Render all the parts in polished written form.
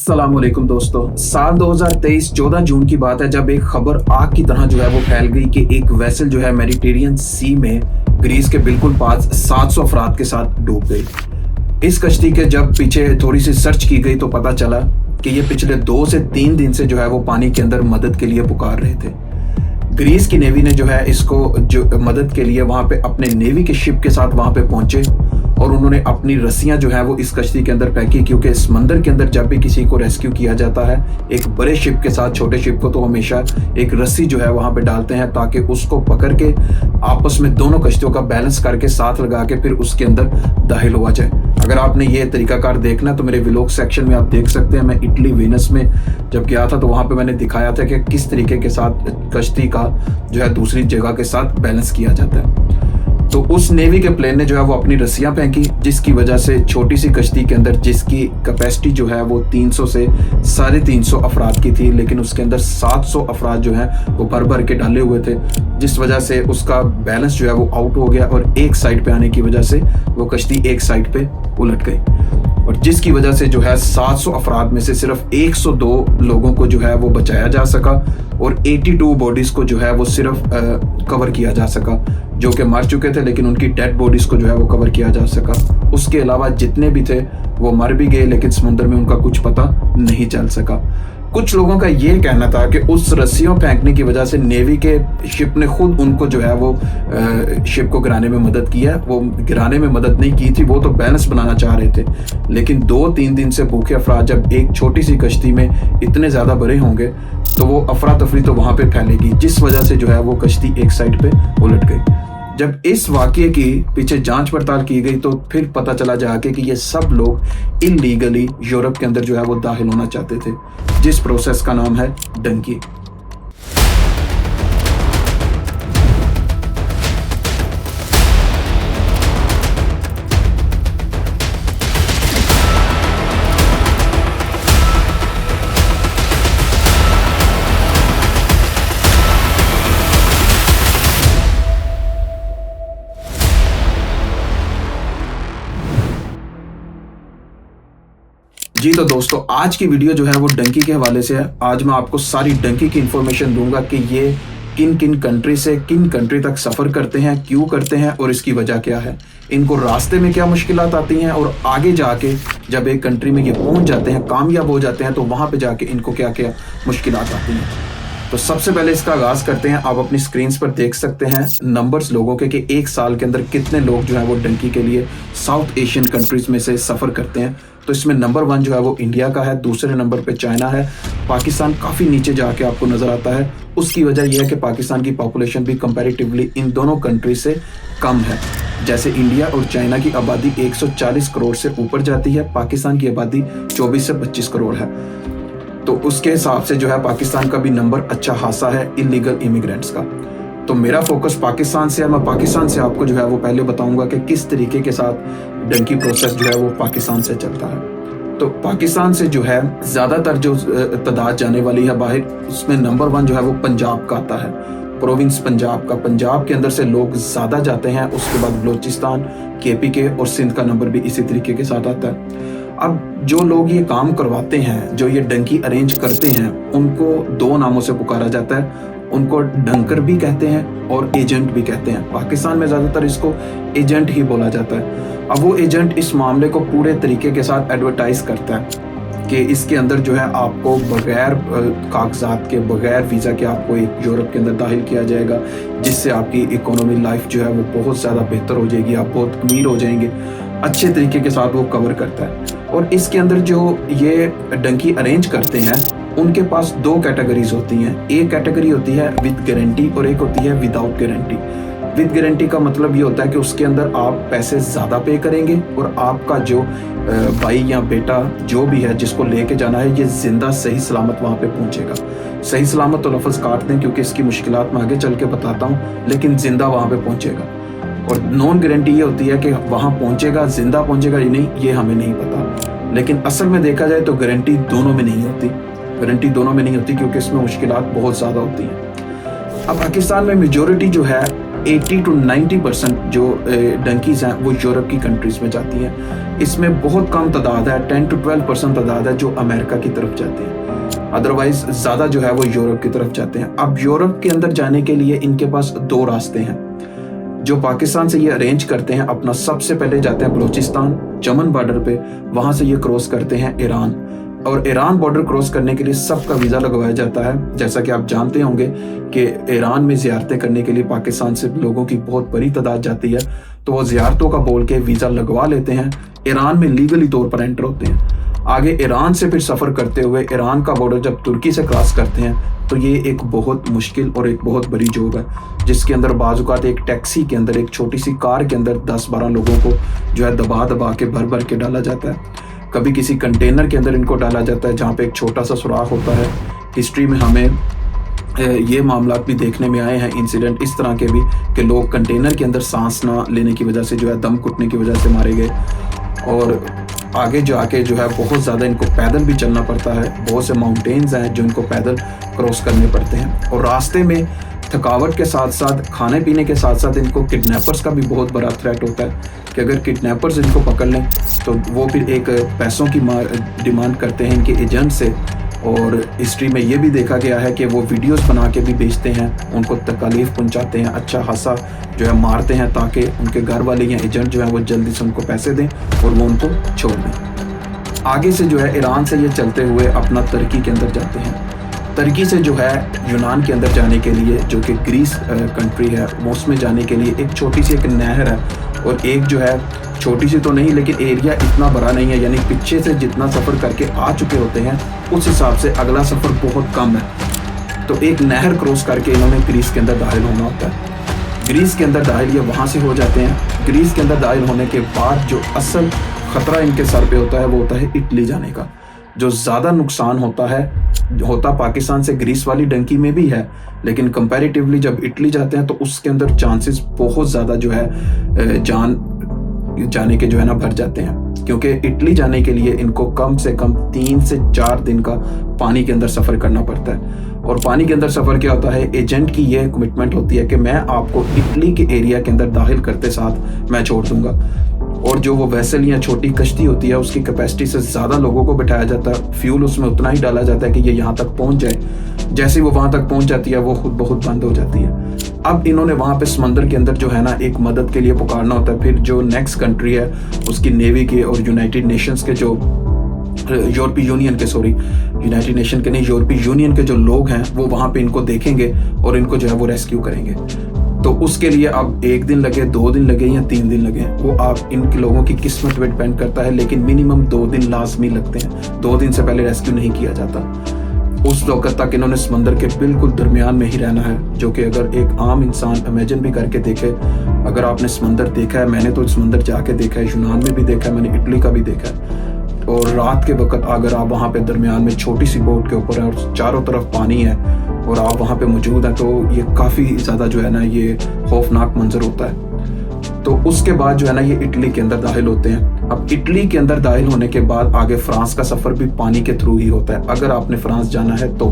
अस्सलामुअलैकुम दोस्तों, साल 2023 14 जून की बात है जब एक खबर आग की तरह जो है वो फैल गई कि एक वेसल जो है मेडिटेरियन सी में ग्रीस के बिल्कुल पास 700 अफराद के साथ डूब गई। इस कश्ती के जब पीछे थोड़ी सी सर्च की गई तो पता चला कि ये पिछले 2 से 3 दिन से जो है वो पानी के अंदर मदद के लिए पुकार रहे थे। ग्रीस की नेवी ने जो है इसको जो मदद के लिए वहां पे अपने नेवी के शिप के साथ वहां पे पहुंचे और उन्होंने अपनी रस्सियां जो है वो इस कश्ती के अंदर फेंकी, क्योंकि समंदर के अंदर जब भी किसी को रेस्क्यू किया जाता है एक बड़े शिप के साथ छोटे शिप को तो हमेशा एक रस्सी जो है वहां पे डालते हैं ताकि उसको पकड़ के आपस में दोनों कश्तियों का बैलेंस करके साथ लगा के फिर उसके अंदर दाखिल हुआ जाए। अगर आपने ये तरीकाकार देखना तो मेरे व्लॉग सेक्शन में आप देख सकते हैं। मैं इटली वीनस में जब गया था तो वहां पे मैंने दिखाया था कि किस तरीके के साथ कश्ती का जो है दूसरी जगह के साथ बैलेंस किया जाता है। तो उस नेवी के प्लेन ने जो है वो अपनी रस्सियां फेंकी, जिसकी वजह से छोटी सी कश्ती के अंदर जिसकी कैपेसिटी जो है वो 300 से 350 अफराद की थी, लेकिन उसके अंदर 700 अफराद जो है वो भर भर के डाले हुए थे, जिस वजह से उसका बैलेंस जो है वो आउट हो गया और एक साइड पे आने की वजह से वो कश्ती एक साइड पे उलट गई और जिसकी वजह से जो है 700 अफराद में से सिर्फ 102 लोगों को जो है वो बचाया जा सका और 82 बॉडीज को जो है वो सिर्फ कवर किया जा सका, जो कि मर चुके थे, लेकिन उनकी डेड बॉडीज को जो है वो कवर किया जा सका। उसके अलावा जितने भी थे वो मर भी गए, लेकिन समुद्र में उनका कुछ पता नहीं चल सका। कुछ लोगों का ये कहना था कि उस रस्सियों फेंकने की वजह से नेवी के शिप ने खुद उनको जो है वो शिप को गिराने में मदद की है। वो गिराने में मदद नहीं की थी, वो तो बैलेंस बनाना चाह रहे थे, लेकिन 2-3 दिन से भूखे अफराद जब एक छोटी सी कश्ती में इतने ज्यादा बड़े होंगे तो वो अफरा तफरी तो वहां पे फैलेगी, जिस वजह से जो है वो कश्ती एक साइड पे उलट गई। जब इस वाकये की पीछे जांच पड़ताल की गई तो फिर पता चला जाके कि ये सब लोग इलीगली यूरोप के अंदर जो है वो दाखिल होना चाहते थे, जिस प्रोसेस का नाम है डंकी। जी तो दोस्तों, आज की वीडियो जो है वो डंकी के हवाले से है। आज मैं आपको सारी डंकी की इंफॉर्मेशन दूंगा कि ये किन किन कंट्री से किन कंट्री तक सफ़र करते हैं, क्यों करते हैं और इसकी वजह क्या है, इनको रास्ते में क्या मुश्किलात आती हैं और आगे जाके जब एक कंट्री में ये पहुंच जाते हैं, कामयाब हो जाते हैं, तो वहाँ पे जाके इनको क्या क्या मुश्किलात आती हैं। तो सबसे पहले इसका आगाज़ करते हैं। आप अपनी स्क्रीन पर देख सकते हैं नंबर्स लोगों के कि एक साल के अंदर कितने लोग जो है वो डंकी के लिए साउथ एशियन कंट्रीज में से सफ़र करते हैं। तो इसमें नंबर 1 जो है वो इंडिया का है, दूसरे नंबर पे चाइना है, पाकिस्तान काफ़ी नीचे जाके आपको नज़र आता है। उसकी वजह यह है कि पाकिस्तान की पॉपुलेशन भी कंपैरेटिवली इन दोनों कंट्री से कम है। जैसे इंडिया और चाइना की आबादी 140 करोड़ से ऊपर जाती है, पाकिस्तान की आबादी 24 से 25 करोड़ है। तो उसके हिसाब से जो है पाकिस्तान का भी नंबर अच्छा खासा है इलीगल इमिग्रेंट्स का। तो मेरा फोकस पाकिस्तान से है। मैं पाकिस्तान से आपको जो है वो पहले बताऊंगा कि किस तरीके के साथ डंकी प्रोसेस जो है वो पाकिस्तान से चलता है। तो पाकिस्तान से जो है ज़्यादातर जो तादाद जाने वाली है बाहर, उसमें नंबर 1 जो है वो पंजाब का आता है, प्रोविंस पंजाब का। पंजाब के अंदर से लोग ज़्यादा जाते हैं। उसके बाद बलोचिस्तान, KPK और सिंध का नंबर भी इसी तरीके के साथ आता है। अब जो लोग ये काम करवाते हैं, जो ये डंकी अरेंज करते हैं, उनको 2 नामों से पुकारा जाता है। उनको डंकर भी कहते हैं और एजेंट भी कहते हैं। पाकिस्तान में ज़्यादातर इसको एजेंट ही बोला जाता है। अब वो एजेंट इस मामले को पूरे तरीके के साथ एडवर्टाइज करता है कि इसके अंदर जो है आपको बगैर कागजात के, बगैर वीज़ा के आपको एक यूरोप के अंदर दाखिल किया जाएगा, जिससे आपकी इकोनॉमी लाइफ जो है वो बहुत ज़्यादा बेहतर हो जाएगी, आप बहुत अमीर हो जाएंगे। अच्छे तरीके के साथ वो कवर करता है। और इसके अंदर जो ये डंकी अरेंज करते हैं उनके पास 2 कैटेगरीज होती हैं। एक कैटेगरी होती है विद गारंटी और एक होती है विदाउट गारंटी। विद गारंटी का मतलब ये होता है कि उसके अंदर आप पैसे ज़्यादा पे करेंगे और आपका जो भाई या बेटा जो भी है जिसको लेके जाना है, ये जिंदा सही सलामत वहाँ पे पहुँचेगा। सही सलामत तो लफ्ज़ काट दें क्योंकि इसकी मुश्किलात मैं आगे चल के बताता हूँ, लेकिन जिंदा वहाँ पे पहुँचेगा। और नॉन गारंटी ये होती है कि वहाँ पहुँचेगा, जिंदा पहुँचेगा या नहीं ये हमें नहीं पता। लेकिन असल में देखा जाए तो गारंटी दोनों में नहीं होती। गारंटी दोनों में नहीं होती क्योंकि इसमें मुश्किलात बहुत ज़्यादा होती हैं। अब पाकिस्तान में मेजॉरिटी जो है 80 to 90% जो डंकीज हैं वो यूरोप की कंट्रीज में जाती हैं। इसमें बहुत कम तादाद है, 10 to 12% तादाद है जो अमेरिका की तरफ जाती है, अदरवाइज ज़्यादा जो है वो यूरोप की तरफ जाते हैं। अब यूरोप के अंदर जाने के लिए इनके पास दो रास्ते हैं जो पाकिस्तान से ये अरेंज करते हैं अपना। सबसे पहले जाते हैं बलूचिस्तान चमन बॉर्डर पे, वहाँ से ये क्रॉस करते हैं ईरान, और ईरान बॉर्डर क्रॉस करने के लिए सबका वीज़ा लगवाया जाता है। जैसा कि आप जानते होंगे कि ईरान में ज़ियारतें करने के लिए पाकिस्तान से लोगों की बहुत बड़ी तादाद जाती है, तो वो ज़ियारतों का बोल के वीज़ा लगवा लेते हैं, ईरान में लीगली तौर पर एंटर होते हैं। आगे ईरान से फिर सफ़र करते हुए ईरान का बॉर्डर जब तुर्की से क्रॉस करते हैं तो ये एक बहुत मुश्किल और एक बहुत बड़ी जॉब है, जिसके अंदर बाज़-औक़ात एक टैक्सी के अंदर, एक छोटी सी कार के अंदर 10-12 लोगों को जो है दबा दबा के भर भर के डाला जाता है। कभी किसी कंटेनर के अंदर इनको डाला जाता है जहाँ पे एक छोटा सा सुराख होता है। हिस्ट्री में हमें ये मामलात भी देखने में आए हैं, इंसिडेंट इस तरह के भी, कि लोग कंटेनर के अंदर सांस ना लेने की वजह से जो है दम घुटने की वजह से मारे गए। और आगे जाके जो है बहुत ज़्यादा इनको पैदल भी चलना पड़ता है, बहुत से माउंटेन्स हैं जो इनको पैदल क्रॉस करने पड़ते हैं। और रास्ते में थकावट के साथ साथ, खाने पीने के साथ साथ इनको किडनैपर्स का भी बहुत बड़ा थ्रेट होता है कि अगर किडनैपर्स इनको पकड़ लें तो वो फिर एक पैसों की डिमांड करते हैं इनके एजेंट से। और हिस्ट्री में ये भी देखा गया है कि वो वीडियोस बना के भी बेचते हैं, उनको तकलीफ पहुंचाते हैं, अच्छा खासा जो है मारते हैं ताकि उनके घर वाले या एजेंट जो है वो जल्दी से उनको पैसे दें और वो उनको छोड़ दें। आगे से जो है ईरान से ये चलते हुए अपना तुर्की के अंदर जाते हैं। तुर्की से जो है यूनान के अंदर जाने के लिए, जो कि ग्रीस कंट्री है, वो उसमें जाने के लिए एक छोटी सी एक नहर है, और एक जो है छोटी सी तो नहीं लेकिन एरिया इतना बड़ा नहीं है, यानी पीछे से जितना सफ़र करके आ चुके होते हैं उस हिसाब से अगला सफ़र बहुत कम है। तो एक नहर क्रॉस करके इन्होंने ग्रीस के अंदर दाखिल होना होता है। ग्रीस के अंदर दाखिल ये वहाँ से हो जाते हैं। ग्रीस के अंदर दाखिल होने के बाद जो असल ख़तरा इनके सर पे होता है वो होता है इटली जाने का। जो ज़्यादा नुकसान होता पाकिस्तान से ग्रीस वाली डंकी में भी है, लेकिन कंपैरेटिवली जब इटली जाते हैं तो उसके अंदर चांसेस बहुत ज़्यादा जो है जान जाने के जो है ना भर जाते हैं, क्योंकि इटली जाने के लिए इनको कम से कम 3 से 4 दिन का पानी के अंदर सफ़र करना पड़ता है। और पानी के अंदर सफ़र क्या होता है, एजेंट की ये कमिटमेंट होती है कि मैं आपको इटली के एरिया के अंदर दाखिल करते साथ मैं छोड़ दूंगा। और जो वो वेसल या छोटी कश्ती होती है उसकी कैपेसिटी से ज़्यादा लोगों को बिठाया जाता है, फ्यूल उसमें उतना ही डाला जाता है कि ये यहाँ तक पहुँच जाए। जैसे वो वहाँ तक पहुँच जाती है वो खुद बहुत बंद हो जाती है। अब इन्होंने वहाँ पे समंदर के अंदर जो है ना एक मदद के लिए पुकारना होता है। फिर जो नेक्स्ट कंट्री है उसकी नेवी के और यूनाइटेड नेशंस के जो यूरोपीय यूनियन के जो लोग हैं वो वहाँ पे इनको देखेंगे और इनको जो है वो रेस्क्यू करेंगे। तो उसके लिए अब 1 दिन लगे, 2 दिन लगे या 3 दिन लगे, वो आप इन लोगों की किस्मत पे डिपेंड करता है, लेकिन मिनिमम 2 दिन लाजमी लगते हैं। 2 दिन से पहले रेस्क्यू नहीं किया जाता। उस वक्त तक इन्होंने समंदर के बिल्कुल दरमियान में ही रहना है, जो कि अगर एक आम इंसान इमेजिन भी करके देखे, अगर आपने समंदर देखा है, मैंने तो समंदर जाके देखा है, यूनान में भी देखा है, मैंने इटली का भी देखा है, और रात के वक्त अगर आप वहाँ पे दरमियान में छोटी सी बोट के ऊपर है और चारों तरफ पानी है और आप वहाँ पे मौजूद हैं, तो ये काफ़ी ज़्यादा जो है ना ये खौफनाक मंजर होता है। तो उसके बाद जो है ना ये इटली के अंदर दाखिल होते हैं। अब इटली के अंदर दाखिल होने के बाद आगे फ्रांस का सफ़र भी पानी के थ्रू ही होता है, अगर आपने फ्रांस जाना है तो।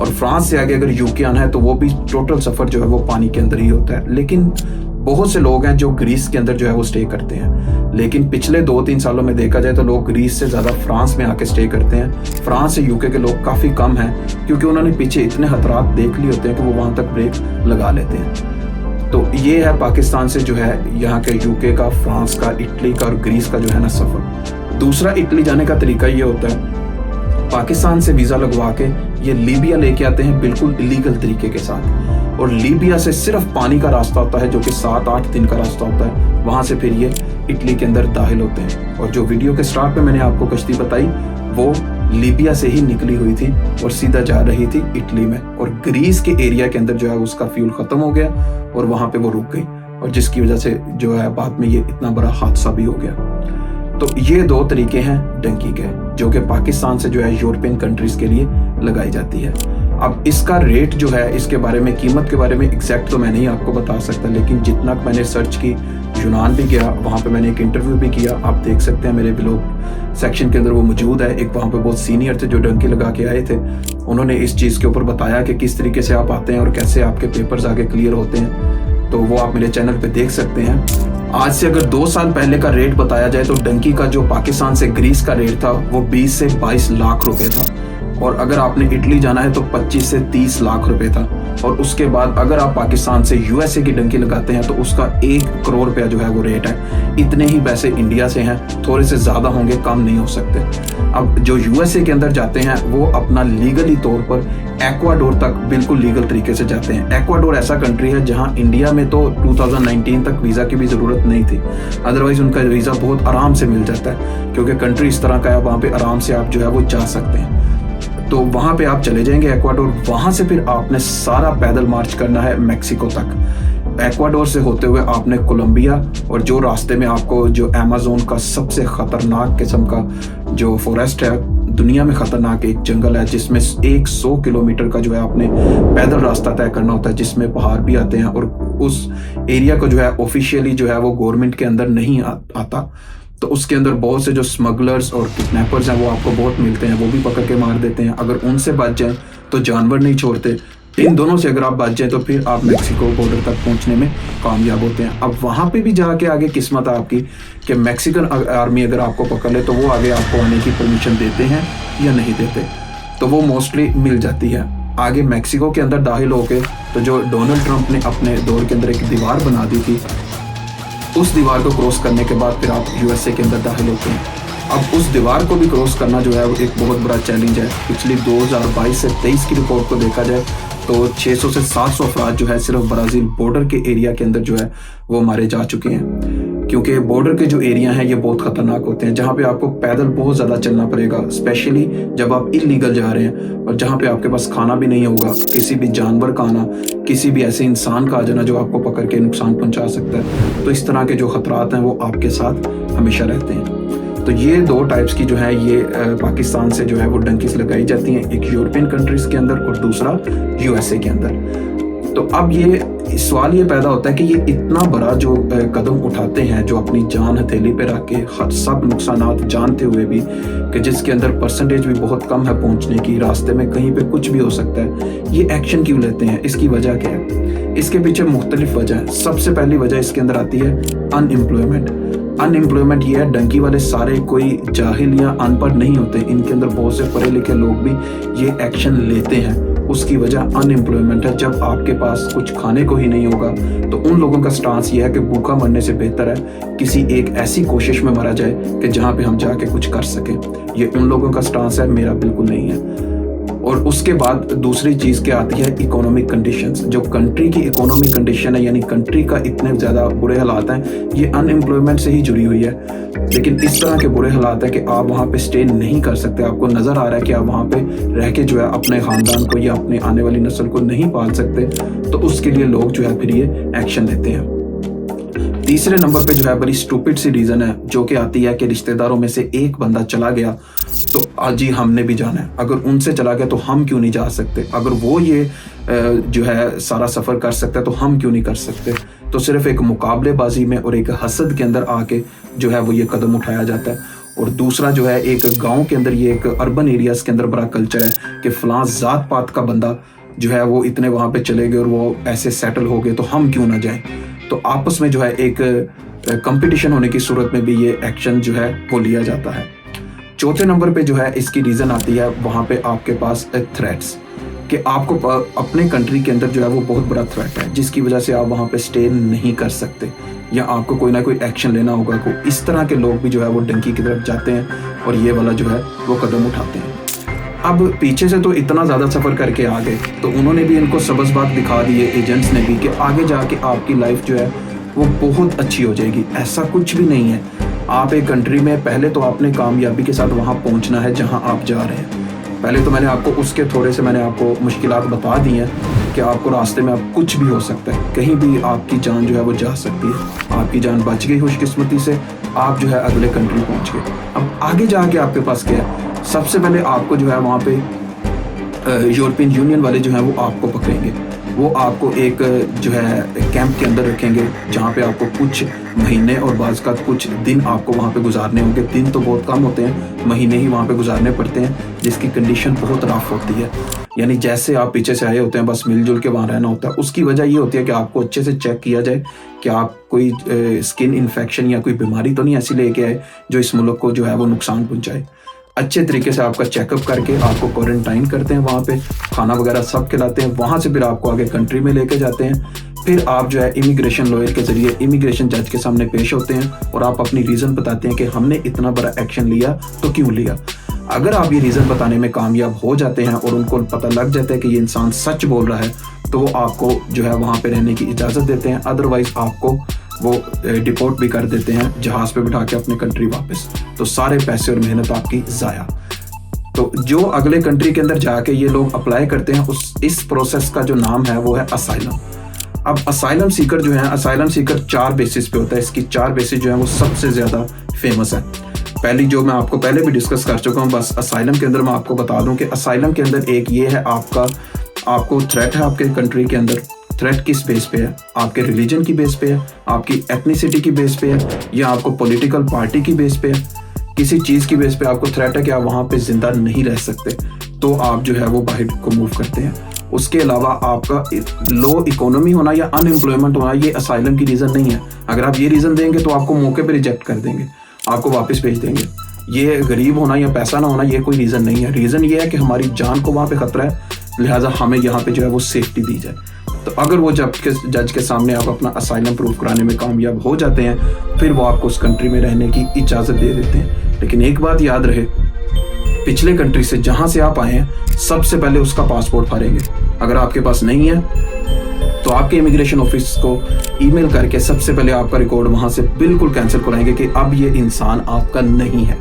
और फ्रांस से आगे अगर यूके आना है तो वो भी टोटल सफ़र जो है वो पानी के अंदर ही होता है। लेकिन बहुत से लोग हैं जो ग्रीस के अंदर जो है वो स्टे करते हैं, लेकिन पिछले 2-3 सालों में देखा जाए तो लोग ग्रीस से ज़्यादा फ्रांस में आके स्टे करते हैं। फ्रांस से यूके के लोग काफ़ी कम हैं, क्योंकि उन्होंने पीछे इतने खतरात देख लिए होते हैं कि वो वहाँ तक ब्रेक लगा लेते हैं। तो ये है पाकिस्तान से जो है यहाँ के यूके का, फ्रांस का, इटली का और ग्रीस का जो है ना सफ़र। दूसरा इटली जाने का तरीका ये होता है, पाकिस्तान से वीज़ा लगवा के ये लीबिया लेके आते हैं बिल्कुल इलीगल तरीके के साथ, और लीबिया से सिर्फ पानी का रास्ता होता है जो कि 7-8 दिन का रास्ता होता है। वहाँ से फिर ये इटली के अंदर दाखिल होते हैं। और जो वीडियो के स्टार्ट में मैंने आपको कश्ती बताई वो लीबिया से ही निकली हुई थी और सीधा जा रही थी इटली में, और ग्रीस के एरिया के अंदर जो है उसका फ्यूल ख़त्म हो गया और वहाँ पे वो रुक गई, और जिसकी वजह से जो है बाद में ये इतना बड़ा हादसा भी हो गया। तो ये 2 तरीके हैं डंकी के, जो कि पाकिस्तान से जो है यूरोपियन कंट्रीज़ के लिए लगाई जाती है। अब इसका रेट जो है, इसके बारे में, कीमत के बारे में एग्जैक्ट तो मैं नहीं आपको बता सकता, लेकिन जितना मैंने सर्च की, यूनान भी गया, वहाँ पे मैंने एक इंटरव्यू भी किया, आप देख सकते हैं मेरे ब्लॉग सेक्शन के अंदर वो मौजूद है। एक वहाँ पे बहुत सीनियर थे जो डंकी लगा के आए थे, उन्होंने इस चीज़ के ऊपर बताया कि किस तरीके से आप आते हैं और कैसे आपके पेपर्स आगे क्लियर होते हैं। तो वो आप मेरे चैनल पे देख सकते हैं। आज से अगर 2 साल पहले का रेट बताया जाए तो डंकी का जो पाकिस्तान से ग्रीस का रेट था वो 20 से 22 लाख रुपए था, और अगर आपने इटली जाना है तो 25 से 30 लाख रुपए था। और उसके बाद अगर आप पाकिस्तान से यूएसए की डंकी लगाते हैं तो उसका 1 करोड़ रुपया जो है वो रेट है। इतने ही पैसे इंडिया से हैं, थोड़े से ज़्यादा होंगे, कम नहीं हो सकते। अब जो यूएसए के अंदर जाते हैं वो अपना लीगली तौर पर एक्वाडोर तक बिल्कुल लीगल तरीके से जाते हैं। एक्वाडोर ऐसा कंट्री है जहां इंडिया में तो 2019 तक वीज़ा की भी ज़रूरत नहीं थी, अदरवाइज उनका वीज़ा बहुत आराम से मिल जाता है, क्योंकि कंट्री इस तरह का है, वहाँ पे आराम से आप जो है वो जा सकते हैं। तो वहाँ पे आप चले जाएंगे एक्वाडोर, वहाँ से फिर आपने सारा पैदल मार्च करना है मैक्सिको तक। एक्वाडोर से होते हुए आपने कोलंबिया, और जो रास्ते में आपको जो अमेज़न का सबसे ख़तरनाक किस्म का जो फॉरेस्ट है, दुनिया में ख़तरनाक एक जंगल है जिसमें 100 किलोमीटर का जो है आपने पैदल रास्ता तय करना होता है, जिसमें पहाड़ भी आते हैं, और उस एरिया को जो है ऑफिशियली जो है वो गवर्नमेंट के अंदर नहीं आता। तो उसके अंदर बहुत से जो स्मगलर्स और किडनैपर्स हैं वो आपको बहुत मिलते हैं, वो भी पकड़ के मार देते हैं। अगर उनसे बच जाएं तो जानवर नहीं छोड़ते, इन दोनों से अगर आप बच जाएं तो फिर आप मैक्सिको बॉर्डर तक पहुंचने में कामयाब होते हैं। अब वहां पे भी जाके आगे किस्मत है आपकी कि मैक्सिकन आर्मी अगर आपको पकड़ ले तो वो आगे आपको आने की परमिशन देते हैं या नहीं देते, तो वो मोस्टली मिल जाती है। आगे मैक्सिको के अंदर दाखिल होके तो जो डोनाल्ड ट्रंप ने अपने दौर के अंदर एक दीवार बना दी थी, उस दीवार को क्रॉस करने के बाद फिर आप यूएसए के अंदर दाखिल होते हैं। अब उस दीवार को भी क्रॉस करना जो है वो एक बहुत बड़ा चैलेंज है। पिछली 2022 से 23 की रिपोर्ट को देखा जाए तो 600 से 700 अफराद जो है सिर्फ ब्राज़ील बॉर्डर के एरिया के अंदर जो है वो मारे जा चुके हैं, क्योंकि बॉर्डर के जो एरिया हैं ये बहुत ख़तरनाक होते हैं, जहाँ पे आपको पैदल बहुत ज़्यादा चलना पड़ेगा, स्पेशली जब आप इलीगल जा रहे हैं, और जहाँ पे आपके पास खाना भी नहीं होगा। किसी भी जानवर का आना, किसी भी ऐसे इंसान का आ जाना जो आपको पकड़ के नुकसान पहुँचा सकता है, तो इस तरह के जो खतरात हैं वो आपके साथ हमेशा रहते हैं। तो ये 2 टाइप्स की जो है ये पाकिस्तान से जो है वो डंकीज लगाई जाती हैं, एक यूरोपियन कंट्रीज़ के अंदर और दूसरा यूएसए के अंदर। तो अब ये सवाल ये पैदा होता है कि ये इतना बड़ा जो कदम उठाते हैं, जो अपनी जान हथेली पे रख के हर सब नुकसानात जानते हुए भी कि जिसके अंदर परसेंटेज भी बहुत कम है पहुंचने की, रास्ते में कहीं पे कुछ भी हो सकता है, ये एक्शन क्यों लेते हैं? इसकी वजह क्या है? इसके पीछे मुख्तलिफ वजह है। सबसे पहली वजह इसके अंदर आती है अनएम्प्लॉयमेंट ये है, डंकी वाले सारे कोई जाहिल या अनपढ़ नहीं होते, इनके अंदर बहुत से पढ़े लिखे लोग भी ये एक्शन लेते हैं। उसकी वजह अनएम्प्लॉयमेंट है। जब आपके पास कुछ खाने को ही नहीं होगा तो उन लोगों का स्टांस ये है कि भूखा मरने से बेहतर है किसी एक ऐसी कोशिश में मरा जाए कि जहाँ पे हम जाके कुछ कर सकें। ये उन लोगों का स्टांस है, मेरा बिल्कुल नहीं है। और उसके बाद दूसरी चीज़ क्या आती है, इकोनॉमिक कंडीशंस। जो कंट्री की इकोनॉमिक कंडीशन है, यानी कंट्री का इतने ज़्यादा बुरे हालात हैं, ये अनएम्प्लॉयमेंट से ही जुड़ी हुई है। लेकिन इस तरह के बुरे हालात है कि आप वहाँ पे स्टे नहीं कर सकते। आपको नज़र आ रहा है कि आप वहाँ पे रह के जो है अपने ख़ानदान को या अपने आने वाली नस्ल को नहीं पाल सकते, तो उसके लिए लोग जो है फिर ये एक्शन लेते हैं। तीसरे नंबर पे जो है बड़ी स्टूपिड सी रीज़न है जो कि आती है कि रिश्तेदारों में से एक बंदा चला गया तो आज ही हमने भी जाना है। अगर उनसे चला गया तो हम क्यों नहीं जा सकते? अगर वो ये जो है सारा सफ़र कर सकता है तो हम क्यों नहीं कर सकते? तो सिर्फ एक मुकाबलेबाजी में और एक हसद के अंदर आके जो है वो ये कदम उठाया जाता है। और दूसरा जो है एक गाँव के अंदर, ये एक अर्बन एरियाज के अंदर बड़ा कल्चर है कि फ़लाँ ज़ात पात का बंदा जो है वो इतने वहाँ पे चले गए और वो ऐसे सेटल हो गए तो हम क्यों ना जाएं। तो आपस में जो है एक कंपटीशन होने की सूरत में भी ये एक्शन जो है वो लिया जाता है। चौथे नंबर पे जो है इसकी रीज़न आती है वहाँ पे आपके पास थ्रेट्स, कि आपको अपने कंट्री के अंदर जो है वो बहुत बड़ा थ्रेट है जिसकी वजह से आप वहाँ पे स्टे नहीं कर सकते या आपको कोई ना कोई एक्शन लेना होगा। को इस तरह के लोग भी जो है वो डंकी की तरफ जाते हैं और ये वाला जो है वो कदम उठाते हैं। अब पीछे से तो इतना ज़्यादा सफ़र करके आ गए तो उन्होंने भी इनको सबस बात दिखा दी है, एजेंट्स ने भी, कि आगे जाके आपकी लाइफ जो है वो बहुत अच्छी हो जाएगी। ऐसा कुछ भी नहीं है। आप एक कंट्री में पहले तो आपने कामयाबी के साथ वहाँ पहुँचना है जहाँ आप जा रहे हैं। पहले तो मैंने आपको उसके थोड़े से मैंने आपको मुश्किलात बता दी हैं कि आपको रास्ते में आप कुछ भी हो सकता है, कहीं भी आपकी जान जो है वो जा सकती है। आपकी जान बच गई खुशकिस्मती से, आप जो है अगले कंट्री पहुँच गए। अब आगे जाके आपके पास क्या है? सबसे पहले आपको जो है वहाँ पे यूरोपियन यूनियन वाले जो हैं वो आपको पकड़ेंगे। वो आपको एक जो है कैंप के अंदर रखेंगे जहाँ पे आपको कुछ महीने और बाज़ का कुछ दिन आपको वहाँ पे गुजारने होंगे। दिन तो बहुत कम होते हैं, महीने ही वहाँ पे गुजारने पड़ते हैं, जिसकी कंडीशन बहुत रफ होती है। यानी जैसे आप पीछे से आए होते हैं, बस मिलजुल के वहाँ रहना होता है। उसकी वजह ये होती है कि आपको अच्छे से चेक किया जाए कि आप कोई स्किन इन्फेक्शन या कोई बीमारी तो नहीं ऐसी लेके आए जो इस मुल्क को जो है वो नुकसान पहुँचाए। अच्छे तरीके से आपका चेकअप करके आपको क्वारंटाइन करते हैं, वहाँ पे खाना वगैरह सब खिलाते हैं। वहाँ से फिर आपको आगे कंट्री में लेके जाते हैं। फिर आप जो है इमिग्रेशन लॉयर के ज़रिए इमिग्रेशन जज के सामने पेश होते हैं और आप अपनी रीज़न बताते हैं कि हमने इतना बड़ा एक्शन लिया तो क्यों लिया। अगर आप ये रीज़न बताने में कामयाब हो जाते हैं और उनको पता लग जाता है कि ये इंसान सच बोल रहा है, तो वो आपको जो है वहाँ पे रहने की इजाज़त देते हैं। अदरवाइज़ आपको वो डिपोर्ट भी कर देते हैं जहाज़ पे बिठा के अपने कंट्री वापस। तो सारे पैसे और मेहनत आपकी ज़ाया। तो जो अगले कंट्री के अंदर जाके ये लोग अप्लाई करते हैं, इस प्रोसेस का जो नाम है वो है असाइलम। अब असाइलम सीकर जो है, असाइलम सीकर 4 बेसिस पे होता है। इसकी 4 बेसिस जो है वो सबसे ज़्यादा फेमस है। पहली जो मैं आपको पहले भी डिस्कस कर चुका हूँ, बस असाइलम के अंदर मैं आपको बता दूं कि असाइलम के अंदर एक ये है आपको थ्रेट है आपके कंट्री के अंदर। थ्रेट किस बेस पे है? आपके रिलीजन की बेस पे है, आपकी एथनिसिटी की बेस पे है, या आपको पॉलिटिकल पार्टी की बेस पे है। किसी चीज़ की बेस पे आपको थ्रेट है कि आप वहाँ पे जिंदा नहीं रह सकते, तो आप जो है वो बाहर को मूव करते हैं। उसके अलावा आपका लो इकोनॉमी होना या अनएम्प्लॉयमेंट होना ये असाइलम की रीज़न नहीं है। अगर आप ये रीज़न देंगे तो आपको मौके पे रिजेक्ट कर देंगे, आपको वापस भेज देंगे। ये गरीब होना या पैसा ना होना ये कोई रीज़न नहीं है। रीज़न ये है कि हमारी जान को वहाँ पे खतरा है, लिहाजा हमें यहाँ पे जो है वो सेफ्टी दी जाए। तो अगर वो जज के सामने आप अपना असाइलम प्रूफ कराने में कामयाब हो जाते हैं, फिर वो आपको उस कंट्री में रहने की इजाज़त दे देते हैं। लेकिन एक बात याद रहे, पिछले कंट्री से जहाँ से आप आए हैं सबसे पहले उसका पासपोर्ट फाड़ेंगे। अगर आपके पास नहीं है तो आपके इमिग्रेशन ऑफिस को ईमेल करके सबसे पहले आपका रिकॉर्ड वहाँ से बिल्कुल कैंसिल कराएंगे कि अब ये इंसान आपका नहीं है।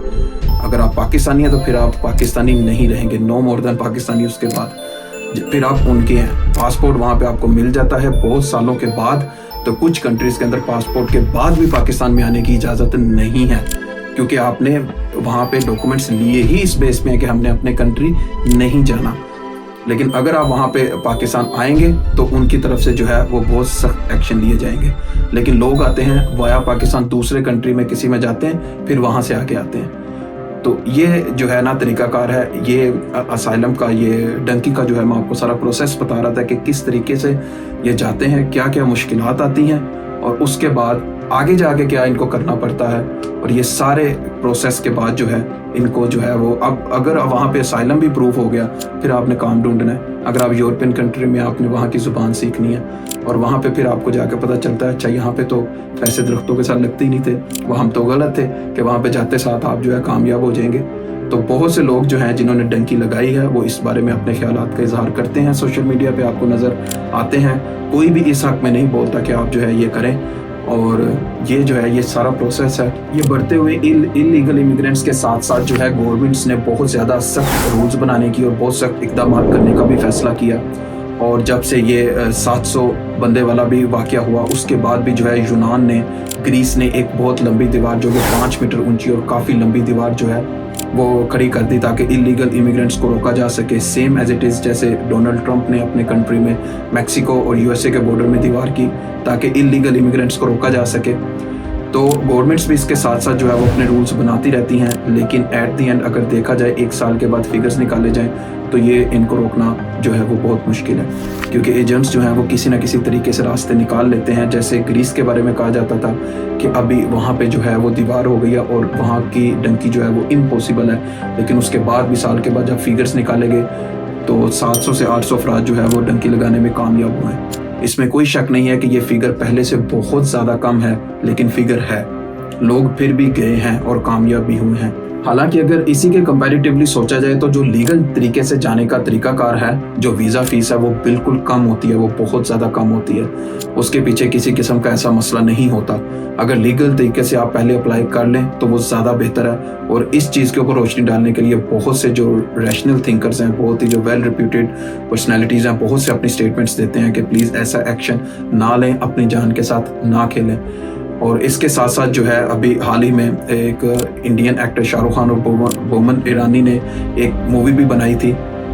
अगर आप पाकिस्तानी हैं तो फिर आप पाकिस्तानी नहीं रहेंगे, नो मोर देन पाकिस्तानी। उसके बाद फिर आप उनके हैं। पासपोर्ट वहाँ पे आपको मिल जाता है बहुत सालों के बाद। तो कुछ कंट्रीज़ के अंदर पासपोर्ट के बाद भी पाकिस्तान में आने की इजाज़त नहीं है, क्योंकि आपने वहाँ पे डॉक्यूमेंट्स लिए ही इस बेस में है कि हमने अपने कंट्री नहीं जाना। लेकिन अगर आप वहाँ पे पाकिस्तान आएंगे तो उनकी तरफ से जो है वो बहुत सख्त एक्शन लिए जाएंगे। लेकिन लोग आते हैं वाया पाकिस्तान, दूसरे कंट्री में किसी में जाते हैं, फिर वहाँ से आके आते हैं। तो ये जो है ना तरीकाकार है। ये असाइलम का, ये डंकी का जो है मैं आपको सारा प्रोसेस बता रहा था कि किस तरीके से ये जाते हैं, क्या क्या मुश्किलात आती हैं और उसके बाद आगे जाके क्या इनको करना पड़ता है। और ये सारे प्रोसेस के बाद जो है इनको जो है वो, अब अगर वहाँ पे असाइलम भी प्रूफ हो गया, फिर आपने काम ढूंढना है। अगर आप यूरोपियन कंट्री में, आपने वहाँ की ज़ुबान सीखनी है और वहाँ पे फिर आपको जाके पता चलता है अच्छा यहाँ पे तो पैसे दरख्तों के साथ लगते ही नहीं थे, वो हम तो गलत थे कि वहाँ पे जाते साथ आप जो है कामयाब हो जाएंगे। तो बहुत से लोग जो हैं जिन्होंने डंकी लगाई है वो इस बारे में अपने ख्यालात का इजहार करते हैं, सोशल मीडिया पे आपको नज़र आते हैं। कोई भी इस हक़ में नहीं बोलता कि आप जो है ये करें। और ये जो है ये सारा प्रोसेस है। ये बढ़ते हुए इलीगल इमिग्रेंट्स के साथ साथ जो है गवर्नमेंट्स ने बहुत ज़्यादा सख्त रूल्स बनाने की और बहुत सख्त इक़दाम करने का भी फ़ैसला किया। और जब से ये 700 बंदे वाला भी वाक़या हुआ, उसके बाद भी जो है यूनान ने, ग्रीस ने एक बहुत लंबी दीवार जो कि 5 मीटर ऊंची और काफ़ी लंबी दीवार जो है वो खड़ी कर दी ताकि इलीगल इमिग्रेंट्स को रोका जा सके। सेम एज इट इज़ जैसे डोनाल्ड ट्रंप ने अपने कंट्री में मैक्सिको और यूएसए के बॉर्डर में दीवार की ताकि इलीगल इमिग्रेंट्स को रोका जा सके। तो गवर्नमेंट्स भी इसके साथ साथ जो है वो अपने रूल्स बनाती रहती हैं। लेकिन एट दी एंड अगर देखा जाए 1 साल के बाद फिगर्स निकाले जाएं तो ये इनको रोकना जो है वो बहुत मुश्किल है, क्योंकि एजेंट्स जो हैं वो किसी ना किसी तरीके से रास्ते निकाल लेते हैं। जैसे ग्रीस के बारे में कहा जाता था कि अभी वहाँ पे जो है वो दीवार हो गई है और वहाँ की डंकी जो है वो इम्पॉसिबल है। लेकिन उसके बाद भी साल के बाद जब फिगर्स निकाले गए तो 700 से 800 अफराद जो है वो डंकी लगाने में कामयाब हुए हैं। इसमें कोई शक नहीं है कि ये फिगर पहले से बहुत ज़्यादा कम है, लेकिन फिगर है। लोग फिर भी गए हैं और कामयाब भी हुए हैं। हालांकि अगर इसी के कंपैरेटिवली सोचा जाए तो जो लीगल तरीके से जाने का तरीकाकार है, जो वीज़ा फ़ीस है वो बिल्कुल कम होती है, वो बहुत ज़्यादा कम होती है। उसके पीछे किसी किस्म का ऐसा मसला नहीं होता। अगर लीगल तरीके से आप पहले अप्लाई कर लें तो वो ज़्यादा बेहतर है। और इस चीज़ के ऊपर रोशनी डालने के लिए बहुत से जो रैशनल थिंकर्स हैं, बहुत ही जो वेल रिप्यूटेड पर्सनैलिटीज़ हैं, बहुत से अपनी स्टेटमेंट्स देते हैं कि प्लीज़ ऐसा एक्शन ना लें, अपनी जान के साथ ना खेलें। और इसके साथ साथ जो है अभी हाल ही में एक इंडियन एक्टर शाहरुख खान और बोमन ईरानी ने एक मूवी भी बनाई थी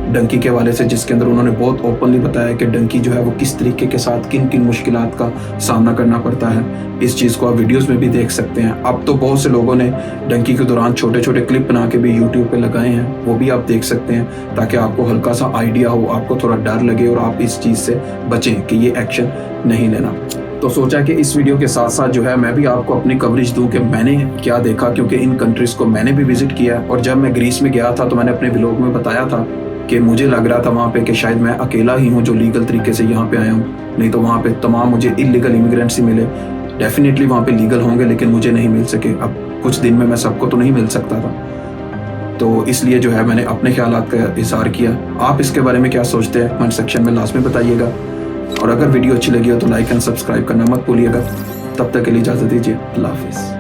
डंकी के हवाले से, जिसके अंदर उन्होंने बहुत ओपनली बताया कि डंकी जो है वो किस तरीके के साथ किन किन मुश्किलात का सामना करना पड़ता है। इस चीज़ को आप वीडियोस में भी देख सकते हैं। अब तो बहुत से लोगों ने डंकी के दौरान छोटे छोटे क्लिप बना के भी यूट्यूब पे लगाए हैं, वो भी आप देख सकते हैं, ताकि आपको हल्का सा आइडिया हो, आपको थोड़ा डर लगे और आप इस चीज़ से बचें कि ये एक्शन नहीं लेना। तो सोचा कि इस वीडियो के साथ साथ जो है मैं भी आपको अपनी कवरेज दूं कि मैंने क्या देखा, क्योंकि इन कंट्रीज़ को मैंने भी विजिट किया है। और जब मैं ग्रीस में गया था तो मैंने अपने व्लॉग में बताया था कि मुझे लग रहा था वहाँ पे कि शायद मैं अकेला ही हूँ जो लीगल तरीके से यहाँ पे आया हूँ, नहीं तो वहाँ पे तमाम मुझे इलीगल इमिग्रेंट्स ही मिले। डेफिनेटली वहाँ पे लीगल होंगे लेकिन मुझे नहीं मिल सके। अब कुछ दिन में मैं सबको तो नहीं मिल सकता था, तो इसलिए जो है मैंने अपने ख्यालात का इज़हार किया। आप इसके बारे में क्या सोचते हैं कमेंट सेक्शन में लास्ट में बताइएगा। और अगर वीडियो अच्छी लगी हो तो लाइक एंड सब्सक्राइब करना मत भूलिएगा। तब तक के लिए इजाज़त दीजिए। अल्लाह हाफिज़।